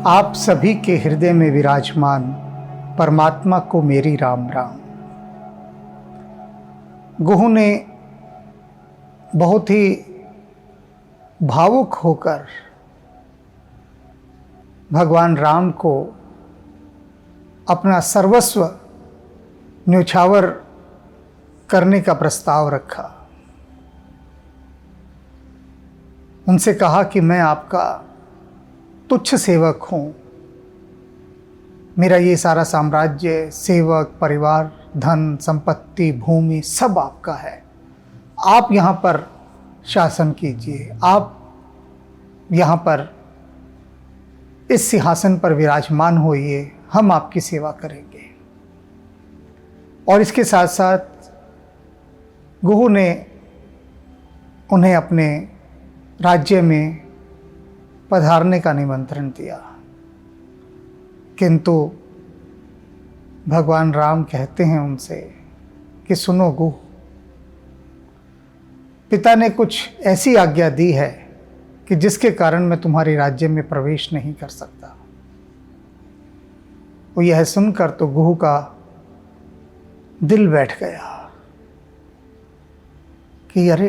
आप सभी के हृदय में विराजमान परमात्मा को मेरी राम राम। गुहू ने बहुत ही भावुक होकर भगवान राम को अपना सर्वस्व न्योछावर करने का प्रस्ताव रखा। उनसे कहा कि मैं आपका तुच्छ सेवक हूँ, मेरा ये सारा साम्राज्य, सेवक, परिवार, धन, संपत्ति, भूमि सब आपका है। आप यहाँ पर शासन कीजिए, आप यहाँ पर इस सिंहासन पर विराजमान होइए, हम आपकी सेवा करेंगे। और इसके साथ साथ गुहू ने उन्हें अपने राज्य में पधारने का निमंत्रण दिया, किंतु भगवान राम कहते हैं उनसे कि सुनो गुहू, पिता ने कुछ ऐसी आज्ञा दी है कि जिसके कारण मैं तुम्हारे राज्य में प्रवेश नहीं कर सकता। वो यह सुनकर तो गुहू का दिल बैठ गया कि अरे,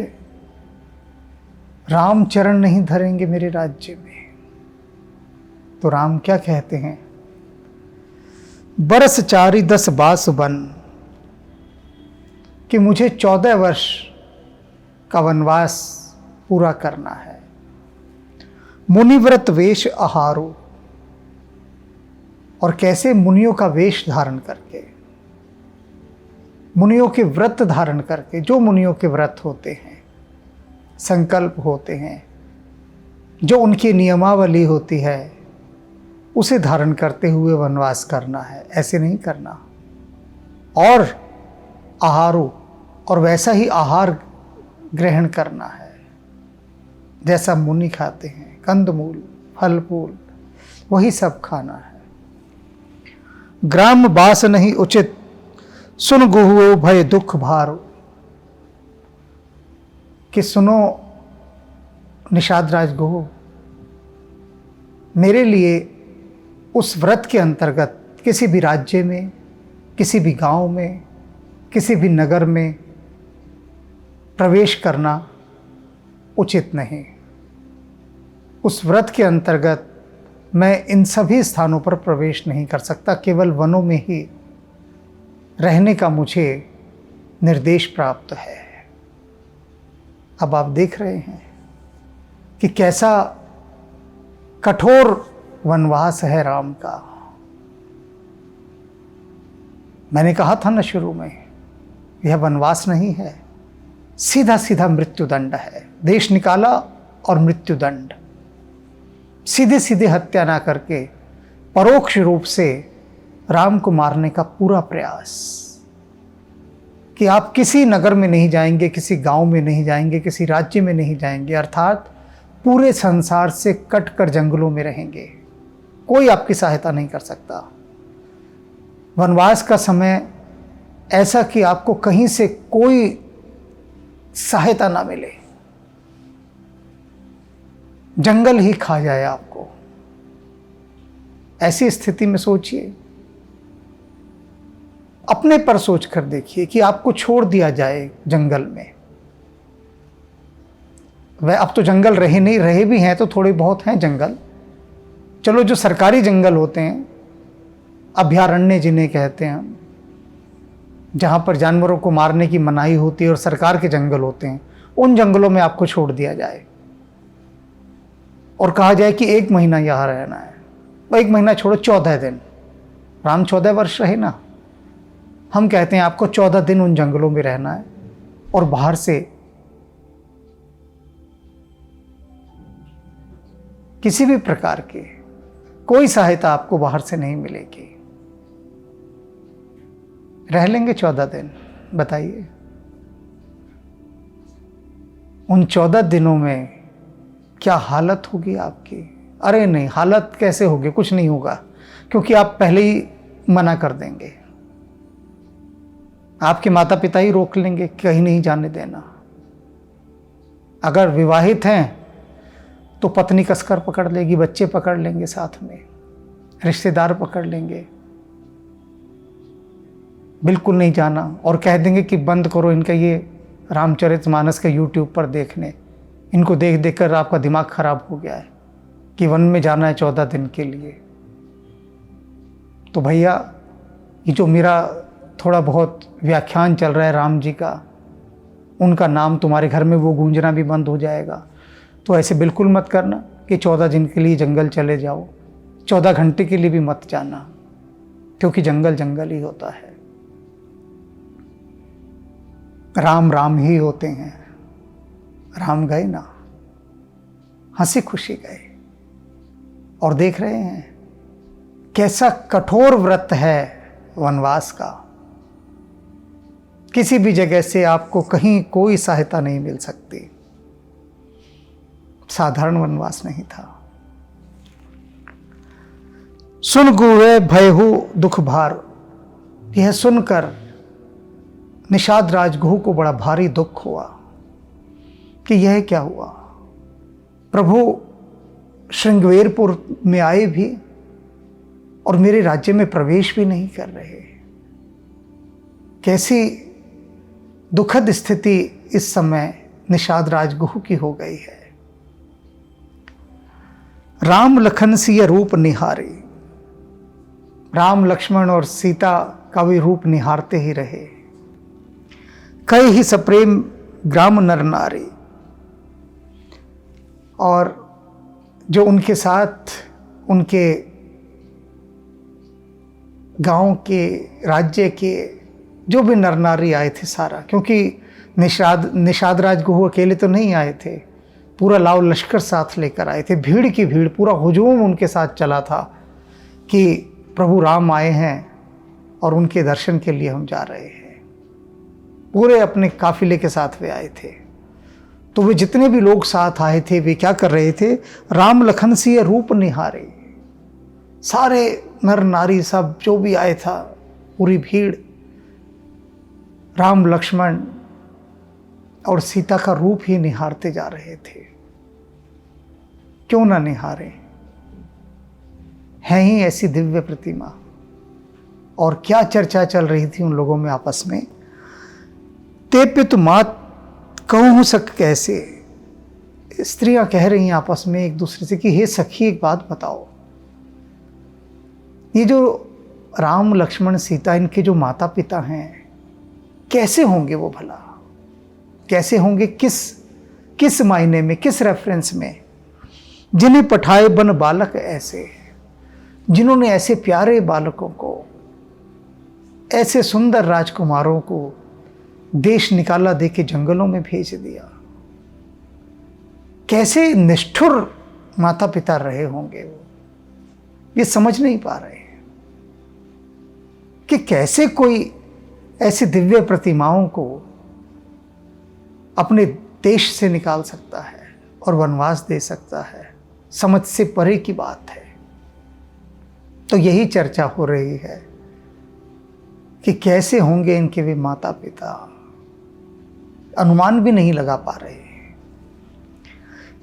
राम चरण नहीं धरेंगे मेरे राज्य में। तो राम क्या कहते हैं, बरस चारी 10 बास बन, कि मुझे 14 वर्ष का वनवास पूरा करना है। मुनिव्रत वेश आहारो, और कैसे मुनियों का वेश धारण करके, मुनियों के व्रत धारण करके, जो मुनियों के व्रत होते हैं, संकल्प होते हैं, जो उनकी नियमावली होती है, उसे धारण करते हुए वनवास करना है, ऐसे नहीं करना। और आहारो, और वैसा ही आहार ग्रहण करना है जैसा मुनि खाते हैं, कंदमूल, फल फूल, वही सब खाना है। ग्राम बास नहीं उचित, सुन गुहू भय दुख भारो, कि सुनो निषाद राज गुहू, मेरे लिए उस व्रत के अंतर्गत किसी भी राज्य में, किसी भी गांव में, किसी भी नगर में प्रवेश करना उचित नहीं। उस व्रत के अंतर्गत मैं इन सभी स्थानों पर प्रवेश नहीं कर सकता, केवल वनों में ही रहने का मुझे निर्देश प्राप्त है। अब आप देख रहे हैं कि कैसा कठोर वनवास है राम का। मैंने कहा था ना शुरू में, यह वनवास नहीं है, सीधा सीधा मृत्युदंड है। देश निकाला और मृत्युदंड, सीधे सीधे हत्या ना करके परोक्ष रूप से राम को मारने का पूरा प्रयास, कि आप किसी नगर में नहीं जाएंगे, किसी गांव में नहीं जाएंगे, किसी राज्य में नहीं जाएंगे, अर्थात पूरे संसार से कट कर जंगलों में रहेंगे। कोई आपकी सहायता नहीं कर सकता। वनवास का समय ऐसा कि आपको कहीं से कोई सहायता ना मिले, जंगल ही खा जाए आपको। ऐसी स्थिति में सोचिए, अपने पर सोच कर देखिए कि आपको छोड़ दिया जाए जंगल में। वह अब तो जंगल रहे नहीं, रहे भी हैं तो थोड़े बहुत हैं जंगल। चलो, जो सरकारी जंगल होते हैं, अभयारण्य जिन्हें कहते हैं हम, जहाँ पर जानवरों को मारने की मनाही होती है और सरकार के जंगल होते हैं, उन जंगलों में आपको छोड़ दिया जाए और कहा जाए कि 1 महीना यहाँ रहना है। 1 महीना छोड़ो, 14 दिन। राम 14 वर्ष रहे ना, हम कहते हैं आपको 14 दिन उन जंगलों में रहना है, और बाहर से किसी भी प्रकार की कोई सहायता आपको बाहर से नहीं मिलेगी। रह लेंगे 14 दिन, बताइए उन 14 दिनों में क्या हालत होगी आपकी। अरे नहीं, हालत कैसे होगी, कुछ नहीं होगा, क्योंकि आप पहले ही मना कर देंगे। आपके माता पिता ही रोक लेंगे, कहीं नहीं जाने देना। अगर विवाहित हैं तो पत्नी कसकर पकड़ लेगी, बच्चे पकड़ लेंगे साथ में। रिश्तेदार पकड़ लेंगे, बिल्कुल नहीं जाना, और कह देंगे कि बंद करो इनका ये रामचरितमानस का यूट्यूब पर देखने, इनको देख देख कर आपका दिमाग खराब हो गया है कि वन में जाना है 14 दिन के लिए। तो भैया, ये जो मेरा थोड़ा बहुत व्याख्यान चल रहा है राम जी का, उनका नाम तुम्हारे घर में वो गूंजना भी बंद हो जाएगा। तो ऐसे बिल्कुल मत करना कि 14 दिन के लिए जंगल चले जाओ, 14 घंटे के लिए भी मत जाना, क्योंकि जंगल जंगल ही होता है। राम राम ही होते हैं। राम गए ना, हंसी खुशी गए, और देख रहे हैं कैसा कठोर व्रत है वनवास का। किसी भी जगह से आपको कहीं कोई सहायता नहीं मिल सकती। साधारण वनवास नहीं था। सुन गुवे भयहु दुख भार, यह सुनकर निषाद राजगुह को बड़ा भारी दुख हुआ कि यह क्या हुआ। प्रभु श्रृंगवेरपुर में आए भी और मेरे राज्य में प्रवेश भी नहीं कर रहे। कैसी दुखद स्थिति इस समय निषाद राजगुह की हो गई है। राम लखन सिय रूप निहारे, राम लक्ष्मण और सीता का भी रूप निहारते ही रहे। कई ही सप्रेम ग्राम नर नारी, और जो उनके साथ उनके गांव के, राज्य के जो भी नर नारी आए थे सारा, क्योंकि निषाद राजगुह अकेले तो नहीं आए थे, पूरा लाव लश्कर साथ लेकर आए थे। भीड़ की भीड़, पूरा हुजूम उनके साथ चला था कि प्रभु राम आए हैं और उनके दर्शन के लिए हम जा रहे हैं। पूरे अपने काफिले के साथ वे आए थे। तो वे जितने भी लोग साथ आए थे वे क्या कर रहे थे, राम लखन सिय रूप निहारे। सारे नर नारी सब जो भी आए था, पूरी भीड़ राम लक्ष्मण और सीता का रूप ही निहारते जा रहे थे। क्यों ना निहारे, है ही ऐसी दिव्य प्रतिमा। और क्या चर्चा चल रही थी उन लोगों में आपस में। ते पितु मात कहूँ सक कैसे, स्त्रियां कह रही हैं आपस में एक दूसरे से कि हे सखी, एक बात बताओ, ये जो राम लक्ष्मण सीता, इनके जो माता पिता हैं, कैसे होंगे वो भला, कैसे होंगे, किस मायने में, किस रेफरेंस में, जिन्हें पठाए बन बालक ऐसे, जिन्होंने ऐसे प्यारे बालकों को, ऐसे सुंदर राजकुमारों को देश निकाला दे के जंगलों में भेज दिया। कैसे निष्ठुर माता पिता रहे होंगे वो, ये समझ नहीं पा रहे कि कैसे कोई ऐसी दिव्य प्रतिमाओं को अपने देश से निकाल सकता है और वनवास दे सकता है। समझ से परे की बात है। तो यही चर्चा हो रही है कि कैसे होंगे इनके भी माता पिता, अनुमान भी नहीं लगा पा रहे।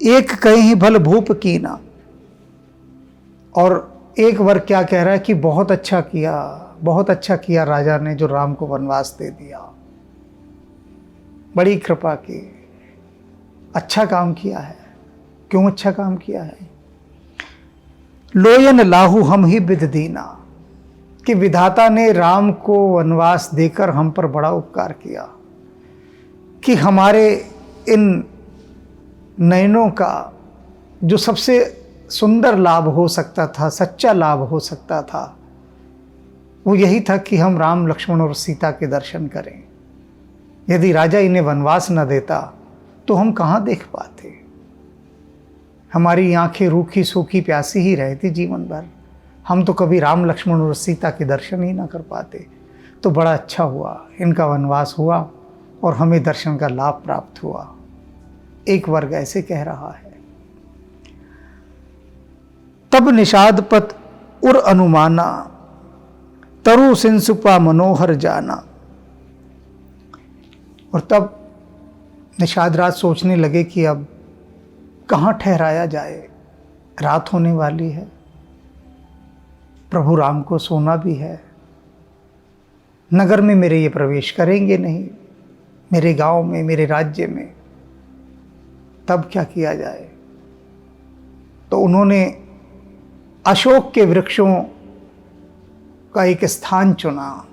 एक कहीं भल भूप कीना, और एक वर्ग क्या कह रहा है कि बहुत अच्छा किया, बहुत अच्छा किया राजा ने जो राम को वनवास दे दिया, बड़ी कृपा की, अच्छा काम किया है। क्यों अच्छा काम किया है? लोयन लाहू हम ही बिध दीना, कि विधाता ने राम को वनवास देकर हम पर बड़ा उपकार किया कि हमारे इन नयनों का जो सबसे सुंदर लाभ हो सकता था, सच्चा लाभ हो सकता था, वो यही था कि हम राम लक्ष्मण और सीता के दर्शन करें। यदि राजा इन्हें वनवास न देता तो हम कहाँ देख पाते। हमारी आंखें रूखी सूखी प्यासी ही रहती जीवन भर, हम तो कभी राम लक्ष्मण और सीता के दर्शन ही ना कर पाते। तो बड़ा अच्छा हुआ इनका वनवास हुआ और हमें दर्शन का लाभ प्राप्त हुआ। एक वर्ग ऐसे कह रहा है। तब निषादपत उर अनुमाना, तरु सिंसुपा मनोहर जाना। और तब निषाद राज सोचने लगे कि अब कहाँ ठहराया जाए, रात होने वाली है। प्रभु राम को सोना भी है, नगर में मेरे ये प्रवेश करेंगे नहीं, मेरे गांव में, मेरे राज्य में, तब क्या किया जाए। तो उन्होंने अशोक के वृक्षों का एक स्थान चुना,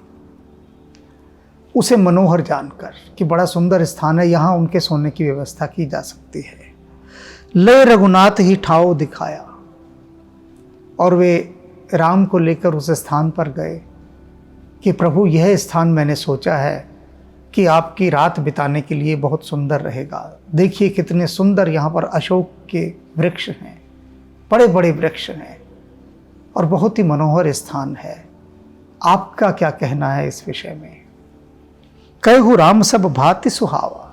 उसे मनोहर जानकर कि बड़ा सुंदर स्थान है, यहाँ उनके सोने की व्यवस्था की जा सकती है। ले रघुनाथ ही ठाव दिखाया, और वे राम को लेकर उस स्थान पर गए कि प्रभु यह स्थान मैंने सोचा है कि आपकी रात बिताने के लिए बहुत सुंदर रहेगा। देखिए कितने सुंदर यहाँ पर अशोक के वृक्ष हैं, बड़े बड़े वृक्ष हैं और बहुत ही मनोहर स्थान है। आपका क्या कहना है इस विषय में। कहु राम सब भांति सुहावा।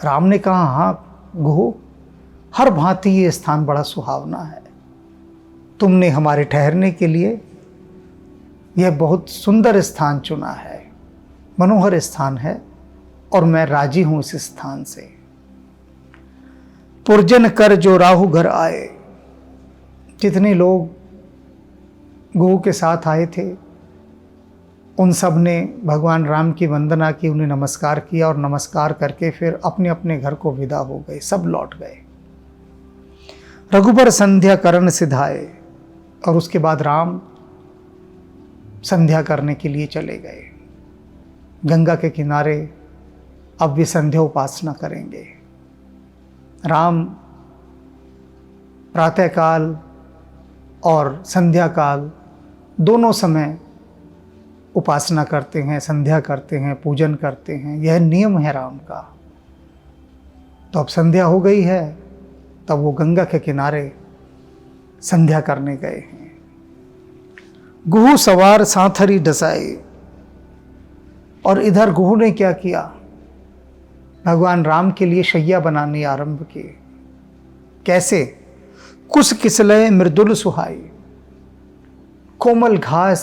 राम ने कहा, हाँ गुहु, हर भांति ये स्थान बड़ा सुहावना है। तुमने हमारे ठहरने के लिए यह बहुत सुंदर स्थान चुना है, मनोहर स्थान है, और मैं राजी हूं इस स्थान से। पुरजन कर जो राहु घर आए। जितने लोग गुहु के साथ आए थे उन सब ने भगवान राम की वंदना की, उन्हें नमस्कार किया और नमस्कार करके फिर अपने अपने घर को विदा हो गए, सब लौट गए। रघुबर संध्या करण सिधाए, और उसके बाद राम संध्या करने के लिए चले गए। गंगा के किनारे अब वे संध्या उपासना करेंगे। राम प्रातःकाल और संध्या काल दोनों समय उपासना करते हैं, संध्या करते हैं, पूजन करते हैं, यह नियम है राम का। तो अब संध्या हो गई है, तब वो गंगा के किनारे संध्या करने गए हैं। गुहु सवार साथरी डसाए, और इधर गुहु ने क्या किया, भगवान राम के लिए शैया बनानी आरंभ की। कैसे, कुश किसलय मृदुल सुहाई, कोमल घास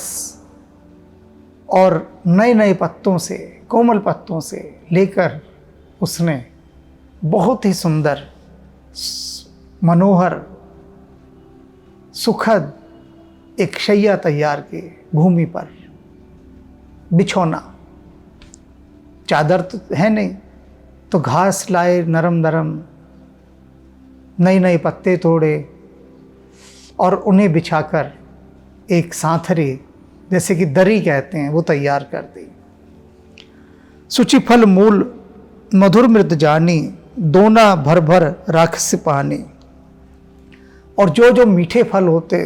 और नए नए पत्तों से, कोमल पत्तों से लेकर उसने बहुत ही सुंदर, मनोहर, सुखद एक शैया तैयार की। भूमि पर बिछौना, चादर तो है नहीं, तो घास लाए नरम नरम, नए नए पत्ते तोड़े और उन्हें बिछाकर एक सांथरी, जैसे कि दरी कहते हैं, वो तैयार कर दी। सुचि फल मूल मधुर मृत जानी, दोना भर भर राखस पानी। और जो जो मीठे फल होते,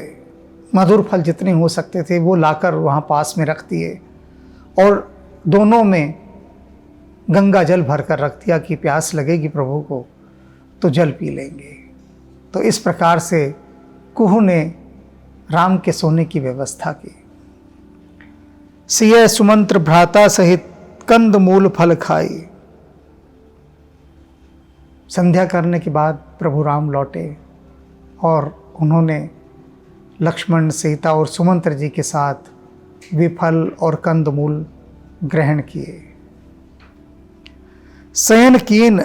मधुर फल जितने हो सकते थे, वो लाकर वहाँ पास में रख दिए, और दोनों में गंगा जल भर कर रख दिया कि प्यास लगेगी प्रभु को तो जल पी लेंगे। तो इस प्रकार से कुहू ने राम के सोने की व्यवस्था की। सिय सुमंत्र भ्राता सहित कंद मूल फल खाई। संध्या करने के बाद प्रभु राम लौटे और उन्होंने लक्ष्मण, सीता और सुमंत्र जी के साथ वे फल और कंद मूल ग्रहण किए। शयन कीन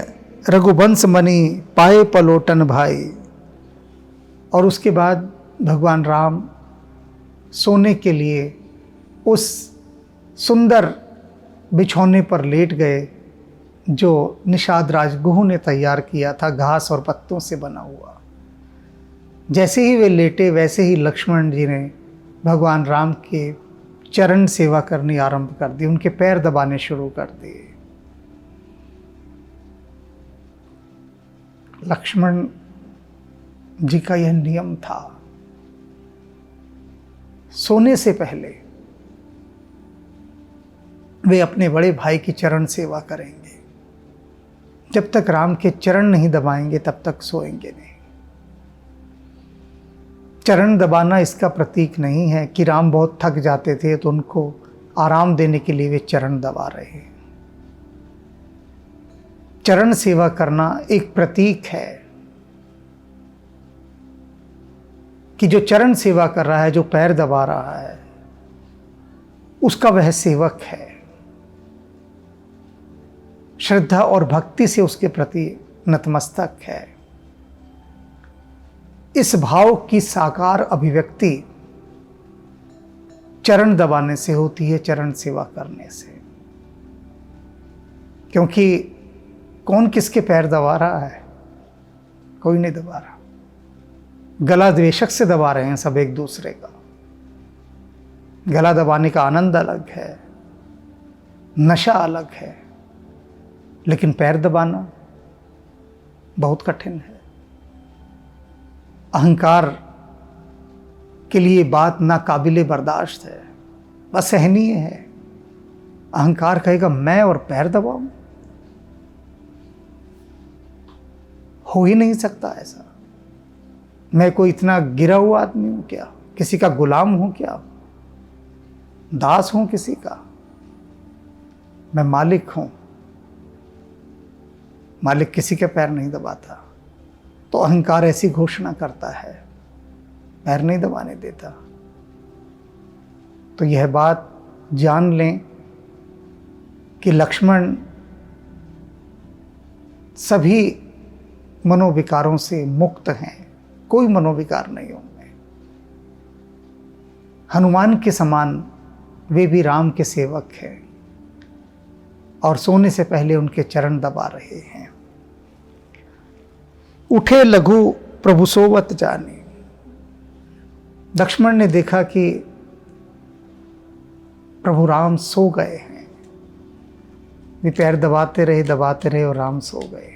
रघुवंश मणि पाए पलोटन भाई। और उसके बाद भगवान राम सोने के लिए उस सुंदर बिछौने पर लेट गए जो निषाद राज गुहू ने तैयार किया था, घास और पत्तों से बना हुआ। जैसे ही वे लेटे वैसे ही लक्ष्मण जी ने भगवान राम के चरण सेवा करनी आरंभ कर दी, उनके पैर दबाने शुरू कर दिए। लक्ष्मण जी का यह नियम था, सोने से पहले वे अपने बड़े भाई की चरण सेवा करेंगे। जब तक राम के चरण नहीं दबाएंगे तब तक सोएंगे नहीं। चरण दबाना इसका प्रतीक नहीं है कि राम बहुत थक जाते थे तो उनको आराम देने के लिए वे चरण दबा रहे हैं। चरण सेवा करना एक प्रतीक है कि जो चरण सेवा कर रहा है, जो पैर दबा रहा है, उसका वह सेवक है। श्रद्धा और भक्ति से उसके प्रति नतमस्तक है। इस भाव की साकार अभिव्यक्ति चरण दबाने से होती है, चरण सेवा करने से। क्योंकि कौन किसके पैर दबा रहा है? कोई नहीं दबा रहा। गला द्वेषक से दबा रहे हैं सब एक दूसरे का। गला दबाने का आनंद अलग है, नशा अलग है, लेकिन पैर दबाना बहुत कठिन है। अहंकार के लिए बात नाकाबिले बर्दाश्त है, असहनीय है। अहंकार कहेगा मैं और पैर दबाऊं? हो ही नहीं सकता ऐसा। मैं कोई इतना गिरा हुआ आदमी हूं क्या? किसी का गुलाम हूं क्या? दास हूं किसी का? मैं मालिक हूं। मालिक किसी के पैर नहीं दबाता। तो अहंकार ऐसी घोषणा करता है, पैर नहीं दबाने देता। तो यह बात जान लें कि लक्ष्मण सभी मनोविकारों से मुक्त हैं, कोई मनोविकार नहीं उनमें। हनुमान के समान वे भी राम के सेवक हैं और सोने से पहले उनके चरण दबा रहे हैं। उठे लघु प्रभु सोवत जाने। लक्ष्मण ने देखा कि प्रभु राम सो गए हैं। वे पैर दबाते रहे और राम सो गए।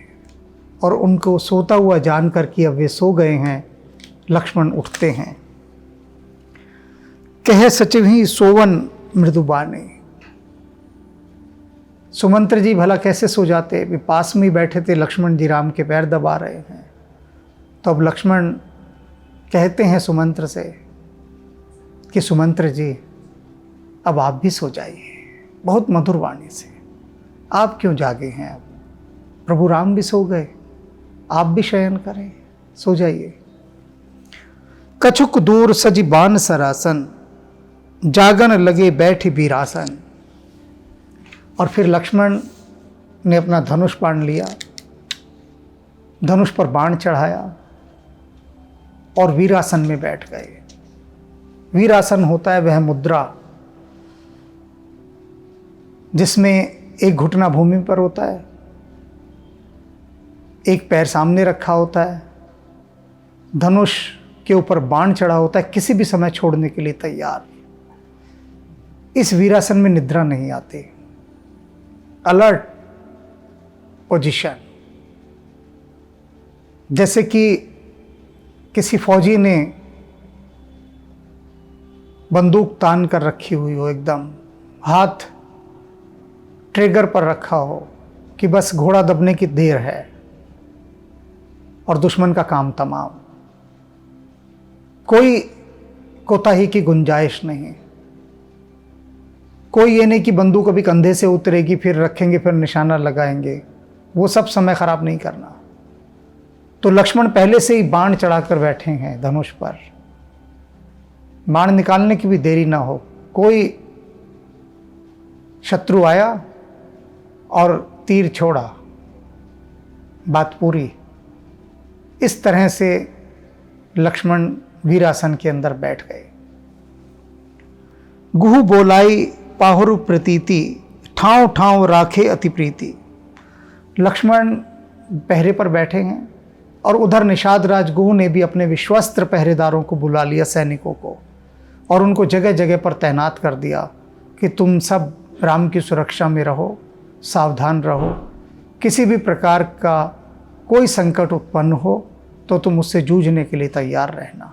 और उनको सोता हुआ जानकर कि अब वे सो गए हैं, लक्ष्मण उठते हैं। कह सचिव ही सोवन मृदुबाने। सुमंत्र जी भला कैसे सो जाते? वे पास में ही बैठे थे, लक्ष्मण जी राम के पैर दबा रहे हैं। तो अब लक्ष्मण कहते हैं सुमंत्र से कि सुमंत्र जी अब आप भी सो जाइए, बहुत मधुर वाणी से। आप क्यों जागे हैं? अब प्रभु राम भी सो गए, आप भी शयन करें, सो जाइए। कछुक दूर सजी बान सरासन, जागन लगे बैठ बीरासन। और फिर लक्ष्मण ने अपना धनुष बाण लिया, धनुष पर बाण चढ़ाया और वीरासन में बैठ गए। वीरासन होता है वह मुद्रा जिसमें एक घुटना भूमि पर होता है, एक पैर सामने रखा होता है, धनुष के ऊपर बाण चढ़ा होता है, किसी भी समय छोड़ने के लिए तैयार। इस वीरासन में निद्रा नहीं आती, अलर्ट पोजीशन। जैसे कि किसी फौजी ने बंदूक तान कर रखी हुई हो, एकदम हाथ ट्रिगर पर रखा हो कि बस घोड़ा दबने की देर है और दुश्मन का काम तमाम, कोई कोताही की गुंजाइश नहीं। कोई ये नहीं कि बंदूक अभी कंधे से उतरेगी फिर रखेंगे फिर निशाना लगाएंगे, वो सब समय खराब नहीं करना। तो लक्ष्मण पहले से ही बाण चढ़ाकर बैठे हैं धनुष पर, बाण निकालने की भी देरी ना हो। कोई शत्रु आया और तीर छोड़ा, बात पूरी। इस तरह से लक्ष्मण वीरासन के अंदर बैठ गए। गुहु बोलाई पाहुरु प्रतीति, ठाव ठाव राखे अति प्रीति। लक्ष्मण पहरे पर बैठे हैं और उधर निषाद राज गुहु ने भी अपने विश्वस्त्र पहरेदारों को बुला लिया, सैनिकों को, और उनको जगह जगह पर तैनात कर दिया कि तुम सब राम की सुरक्षा में रहो, सावधान रहो, किसी भी प्रकार का कोई संकट उत्पन्न हो तो तुम उससे जूझने के लिए तैयार रहना।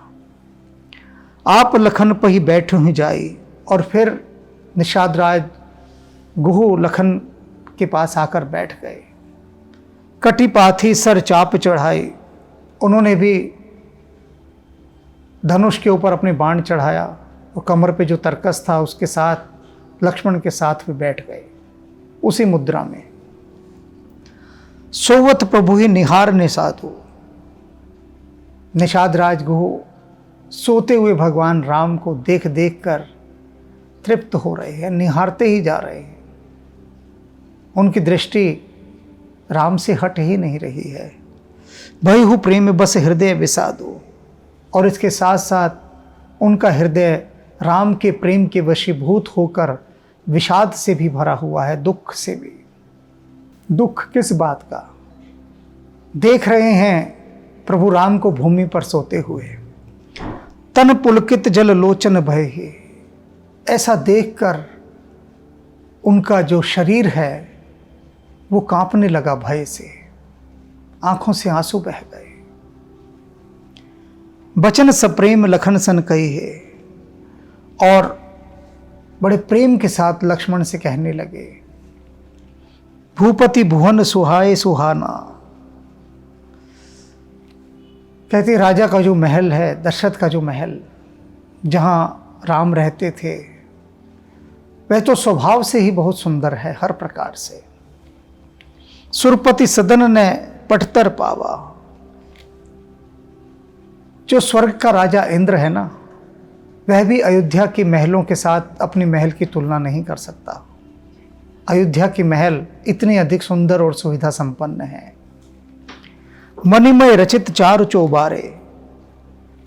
आप लखन पही बैठो ही जाई। और फिर निषाद राज गुहु लखन के पास आकर बैठ गए। कटी पाथी सर चाप चढ़ाई, उन्होंने भी धनुष के ऊपर अपने बाण चढ़ाया और कमर पे जो तरकस था उसके साथ लक्ष्मण के साथ भी बैठ गए उसी मुद्रा में। सोवत प्रभु ही निहार ने साधु। निषाद राज गुहु सोते हुए भगवान राम को देख देख कर तृप्त हो रहे हैं, निहारते ही जा रहे हैं। उनकी दृष्टि राम से हट ही नहीं रही है। भयहु प्रेम बस हृदय विषादो। और इसके साथ साथ उनका हृदय राम के प्रेम के वशीभूत होकर विषाद से भी भरा हुआ है, दुख से भी। दुख किस बात का? देख रहे हैं प्रभु राम को भूमि पर सोते हुए, तन पुलकित जल लोचन भय ही। ऐसा देखकर उनका जो शरीर है वो कांपने लगा भय से, आंखों से आंसू बह गए। बचन सप्रेम लखन सन कही है, और बड़े प्रेम के साथ लक्ष्मण से कहने लगे, भूपति भुवन सुहाए सुहाना। कहते राजा का जो महल है, दशरथ का जो महल जहां राम रहते थे, वह तो स्वभाव से ही बहुत सुंदर है हर प्रकार से। सुरपति सदन ने पटतर पावा। जो स्वर्ग का राजा इंद्र है ना, वह भी अयोध्या के महलों के साथ अपने महल की तुलना नहीं कर सकता। अयोध्या के महल इतने अधिक सुंदर और सुविधा संपन्न है। मणिमय रचित चार चौबारे,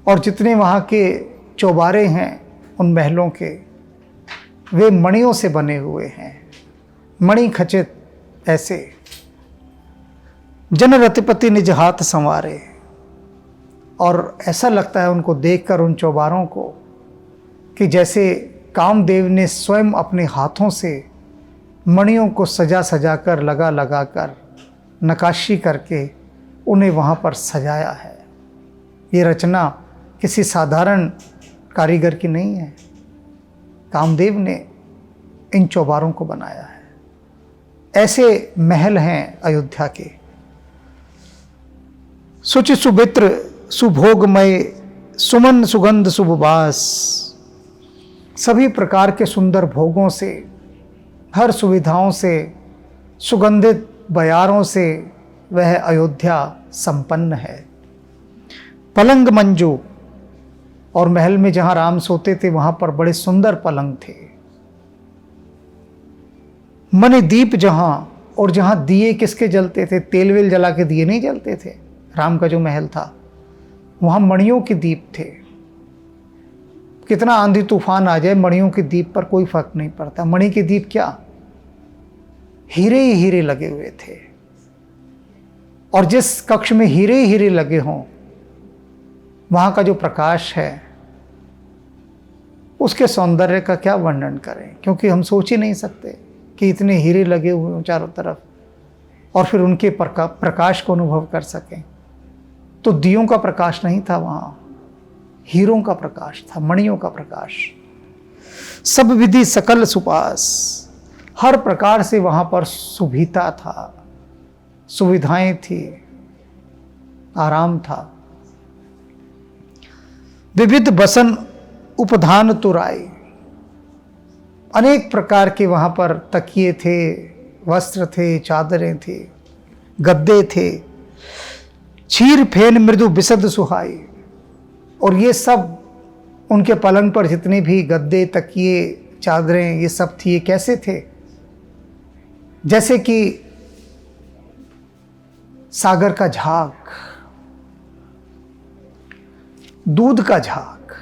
और जितने वहाँ के चौबारे हैं उन महलों के, वे मणियों से बने हुए हैं, मणि खचित ऐसे। जन रतिपति निज हाथ संवारे, और ऐसा लगता है उनको देखकर उन चौबारों को कि जैसे कामदेव ने स्वयं अपने हाथों से मणियों को सजा सजा कर, लगा लगा कर, नक्काशी करके उन्हें वहाँ पर सजाया है। ये रचना किसी साधारण कारीगर की नहीं है, कामदेव ने इन चौबारों को बनाया है। ऐसे महल हैं अयोध्या के। सुचि सुमित्र सुभोगमय सुमन सुगंध शुभवास। सभी प्रकार के सुंदर भोगों से, हर सुविधाओं से, सुगंधित बयारों से वह अयोध्या संपन्न है। पलंग मंजू, और महल में जहां राम सोते थे वहां पर बड़े सुंदर पलंग थे। मणि दीप जहां, और जहां दिए किसके जलते थे? तेल वेल जला के दिए नहीं जलते थे। राम का जो महल था वहां मणियों के दीप थे। कितना आंधी तूफान आ जाए, मणियों के दीप पर कोई फर्क नहीं पड़ता। मणि के दीप क्या, हीरे ही हीरे लगे हुए थे। और जिस कक्ष में हीरे ही हीरे लगे हों, वहां का जो प्रकाश है उसके सौंदर्य का क्या वर्णन करें, क्योंकि हम सोच ही नहीं सकते कि इतने हीरे लगे हुए हों चारों तरफ और फिर उनके प्रकाश को अनुभव कर सकें। तो दियों का प्रकाश नहीं था वहां, हीरों का प्रकाश था, मणियों का प्रकाश। सब विधि सकल सुपास, हर प्रकार से वहां पर सुविधा था, सुविधाएं थी, आराम था। विविध बसन उपधान तुराई, अनेक प्रकार के वहां पर तकिए थे, वस्त्र थे, चादरें थी, गद्दे थे। छीर फेन मृदु बिसद सुहाई, और ये सब उनके पलंग पर जितने भी गद्दे, तकिए, चादरें, ये सब थी। ये कैसे थे? जैसे कि सागर का झाग, दूध का झाग।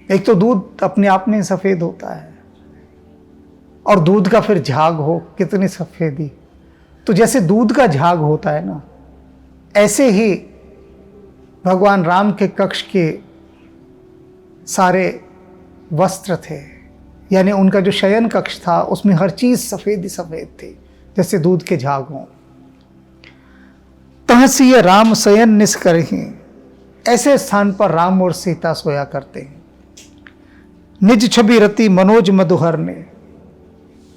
एक तो दूध अपने आप में सफेद होता है, और दूध का फिर झाग हो, कितनी सफेदी। तो जैसे दूध का झाग होता है ना, ऐसे ही भगवान राम के कक्ष के सारे वस्त्र थे। यानी उनका जो शयन कक्ष था उसमें हर चीज सफेद ही सफेद थी, जैसे दूध के झाग हों। तहसीय राम शयन निष्करहि, ऐसे स्थान पर राम और सीता सोया करते हैं। निज छवि रति मनोज मधुहर ने,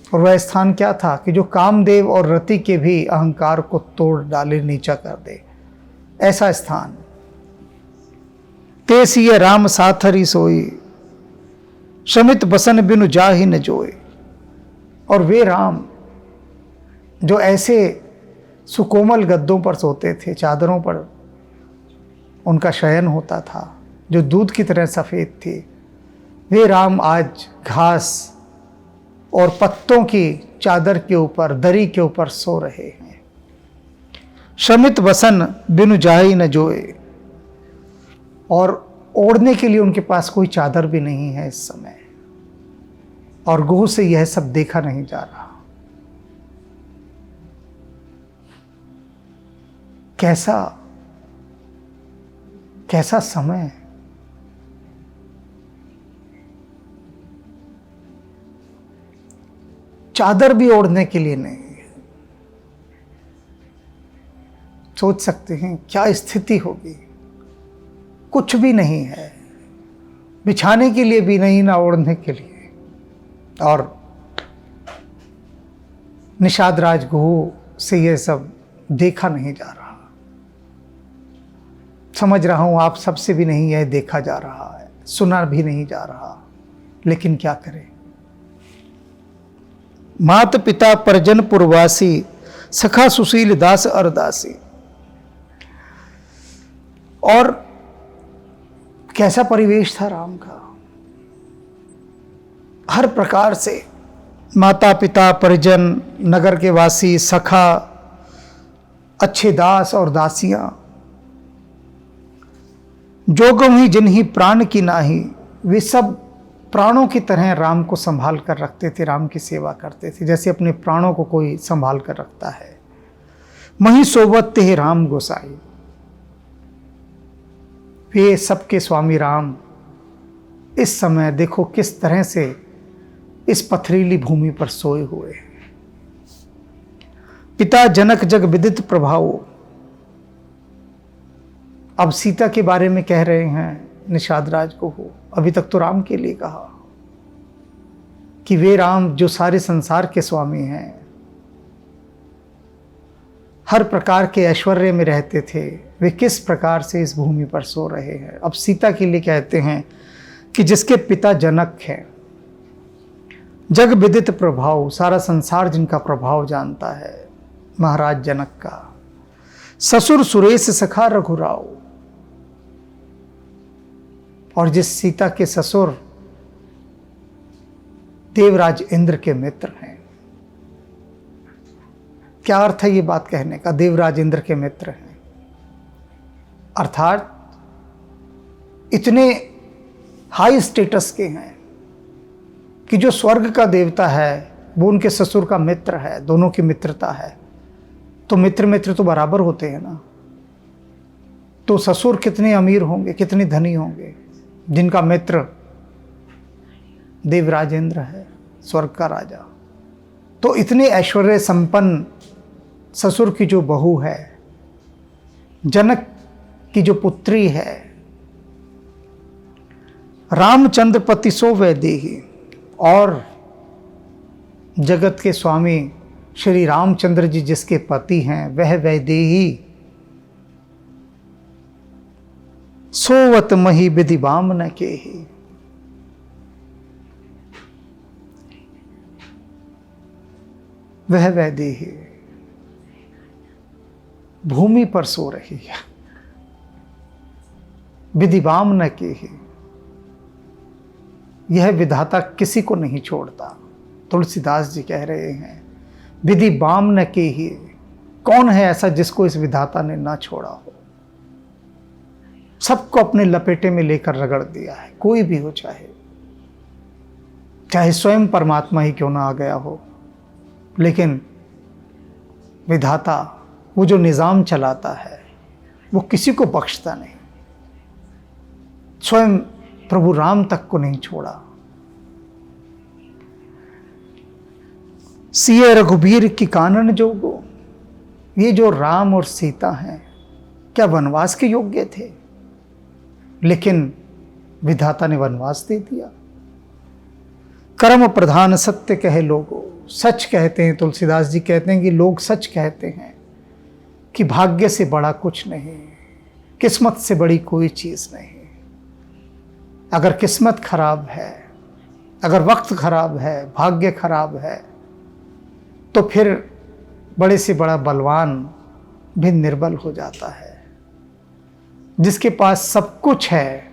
और वह स्थान क्या था कि जो कामदेव और रति के भी अहंकार को तोड़ डाले, नीचा कर दे, ऐसा स्थान। तेसीय राम साथरी सोई, शमित बसन बिनु जाहि न जोए, और वे राम जो ऐसे सुकोमल गद्दों पर सोते थे, चादरों पर उनका शयन होता था, जो दूध की तरह सफ़ेद थी, वे राम आज घास और पत्तों की चादर के ऊपर, दरी के ऊपर सो रहे हैं। शमित वसन बिनु जाहि न जोए, और ओढ़ने के लिए उनके पास कोई चादर भी नहीं है इस समय, और गोह से यह सब देखा नहीं जा रहा। कैसा कैसा समय। चादर भी ओढ़ने के लिए नहीं है। सोच सकते हैं क्या स्थिति होगी। कुछ भी नहीं है, बिछाने के लिए भी नहीं, ना ओढ़ने के लिए। और निषाद राज गुह से यह सब देखा नहीं जा रहा। समझ रहा हूं आप सबसे भी नहीं यह देखा जा रहा है, सुना भी नहीं जा रहा, लेकिन क्या करें। मात पिता परिजन पुरवासी, सखा सुशील दास अरदासी। और कैसा परिवेश था राम का। हर प्रकार से माता पिता परिजन, नगर के वासी, सखा, अच्छे दास और दासियां, जोगम ही जिन्हीं प्राण की नाही, वे सब प्राणों की तरह राम को संभाल कर रखते थे, राम की सेवा करते थे, जैसे अपने प्राणों को कोई संभाल कर रखता है। मही सोवत ते राम गोसाई। वे सबके स्वामी राम इस समय देखो किस तरह से इस पथरीली भूमि पर सोए हुए हैं। पिता जनक जग विदित प्रभाव। अब सीता के बारे में कह रहे हैं निषाद राज को हो। अभी तक तो राम के लिए कहा कि वे राम जो सारे संसार के स्वामी हैं, हर प्रकार के ऐश्वर्य में रहते थे, वे किस प्रकार से इस भूमि पर सो रहे हैं। अब सीता के लिए कहते हैं कि जिसके पिता जनक हैं, जग विदित प्रभाव, सारा संसार जिनका प्रभाव जानता है, महाराज जनक का। ससुर सुरेश सखा रघुराव। और जिस सीता के ससुर देवराज इंद्र के मित्र हैं। क्या अर्थ है ये बात कहने का, देवराज इंद्र के मित्र हैं। अर्थात इतने हाई स्टेटस के हैं कि जो स्वर्ग का देवता है वो उनके ससुर का मित्र है, दोनों की मित्रता है। तो मित्र मित्र तो बराबर होते हैं ना। तो ससुर कितने अमीर होंगे, कितने धनी होंगे, जिनका मित्र देवराज इंद्र है, स्वर्ग का राजा। तो इतने ऐश्वर्य संपन्न ससुर की जो बहू है, जनक की जो पुत्री है, रामचंद्र पति सो वैदेही, और जगत के स्वामी श्री रामचंद्र जी जिसके पति हैं वह वैदेही। सोवत मही विधि बामन के ही। वह वैदेही भूमि पर सो रही है, विधि बामन के ही। यह विधाता किसी को नहीं छोड़ता। तुलसीदास जी कह रहे हैं विधि बामन के ही। कौन है ऐसा जिसको इस विधाता ने ना छोड़ा हो। सबको अपने लपेटे में लेकर रगड़ दिया है, कोई भी हो, चाहे स्वयं परमात्मा ही क्यों ना आ गया हो, लेकिन विधाता वो जो निज़ाम चलाता है वो किसी को बख्शता नहीं। स्वयं प्रभु राम तक को नहीं छोड़ा। सिए रघुबीर की कानन जोगो। ये जो राम और सीता हैं क्या वनवास के योग्य थे, लेकिन विधाता ने वनवास दे दिया। कर्म प्रधान सत्य कहे लोगो। सच कहते हैं, तुलसीदास जी कहते हैं कि लोग सच कहते हैं कि भाग्य से बड़ा कुछ नहीं, किस्मत से बड़ी कोई चीज़ नहीं। अगर किस्मत खराब है, अगर वक्त खराब है, भाग्य खराब है, तो फिर बड़े से बड़ा बलवान भी निर्बल हो जाता है। जिसके पास सब कुछ है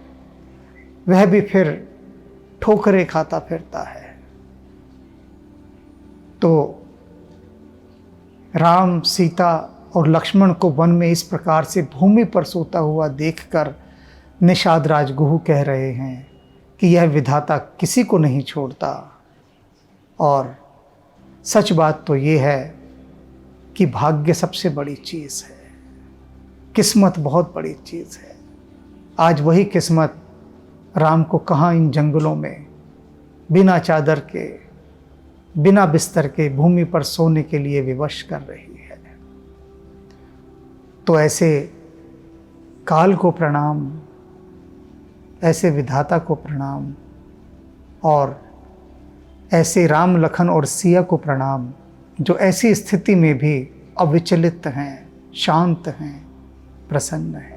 वह भी फिर ठोकरें खाता फिरता है। तो राम, सीता और लक्ष्मण को वन में इस प्रकार से भूमि पर सोता हुआ देखकर निषाद राजगुहू कह रहे हैं कि यह विधाता किसी को नहीं छोड़ता। और सच बात तो ये है कि भाग्य सबसे बड़ी चीज़ है, किस्मत बहुत बड़ी चीज़ है। आज वही किस्मत राम को कहाँ इन जंगलों में बिना चादर के, बिना बिस्तर के भूमि पर सोने के लिए विवश कर रही है। तो ऐसे काल को प्रणाम, ऐसे विधाता को प्रणाम, और ऐसे राम लखन और सिया को प्रणाम जो ऐसी स्थिति में भी अविचलित हैं, शांत हैं, प्रसन्न हैं।